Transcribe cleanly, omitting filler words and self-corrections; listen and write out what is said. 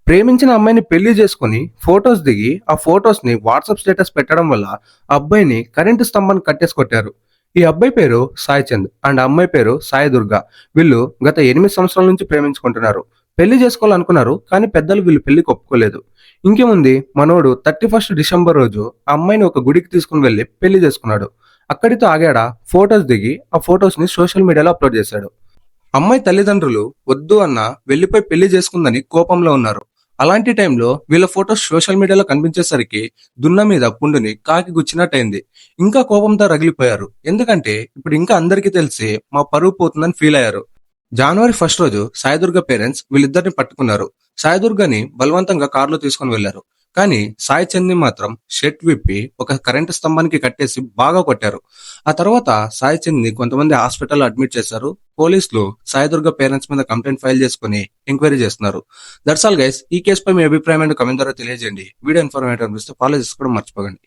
ప్రేమించిన అమ్మాయిని పెళ్లి చేసుకుని ఫోటోస్ దిగి ఆ ఫోటోస్ ని వాట్సాప్ స్టేటస్ పెట్టడం వల్ల ఆ అబ్బాయిని కరెంటు స్తంభాన్ని కట్టేసి కొట్టారు. ఈ అబ్బాయి పేరు సాయి చంద్ అండ్ అమ్మాయి పేరు సాయి దుర్గా. వీళ్ళు గత 8 సంవత్సరాల నుంచి ప్రేమించుకుంటున్నారు. పెళ్లి చేసుకోవాలనుకున్నారు కానీ పెద్దలు వీళ్ళు పెళ్లికి ఒప్పుకోలేదు. ఇంకేముంది, మనోడు 31 డిసెంబర్ రోజు ఆ అమ్మాయిని ఒక గుడికి తీసుకుని వెళ్లి పెళ్లి చేసుకున్నాడు. అక్కడితో ఆగాడా, ఫోటోస్ దిగి ఆ ఫోటోస్ ని సోషల్ మీడియాలో అప్లోడ్ చేశాడు. అమ్మాయి తల్లిదండ్రులు వద్దు అన్న వెళ్లిపోయి పెళ్లి చేసుకుందని కోపంలో ఉన్నారు. అలాంటి టైంలో వీళ్ళ ఫోటోస్ సోషల్ మీడియాలో కనిపించేసరికి దున్న మీద పుండుని కాకి గుచ్చినట్టయింది. ఇంకా కోపంతో రగిలిపోయారు. ఎందుకంటే ఇప్పుడు ఇంకా అందరికీ తెలిసి మా పరువు పోతుందని ఫీల్ అయ్యారు. జనవరి 1 రోజు సాయిదుర్గ పేరెంట్స్ వీళ్ళిద్దరిని పట్టుకున్నారు. సాయిదుర్గని బలవంతంగా కారులో తీసుకుని వెళ్లారు. కానీ సాయి చంద్ని మాత్రం షర్ట్ విప్పి ఒక కరెంటు స్తంభానికి కట్టేసి బాగా కొట్టారు. ఆ తర్వాత సాయి చంద్ని కొంతమంది హాస్పిటల్లో అడ్మిట్ చేశారు. పోలీసులు సాయిదుర్గ పేరెంట్స్ మీద కంప్లైంట్ ఫైల్ చేసుకుని ఎంక్వైరీ చేస్తున్నారు. That's all guys. ఈ కేసుపై మీ అభిప్రాయం ఏంటో కమెంట్ ద్వారా తెలియజేయండి. వీడియో ఇన్ఫర్మేటివ్ అనిపిస్తే ఫాలో చేసుకోవడం మర్చిపోకండి.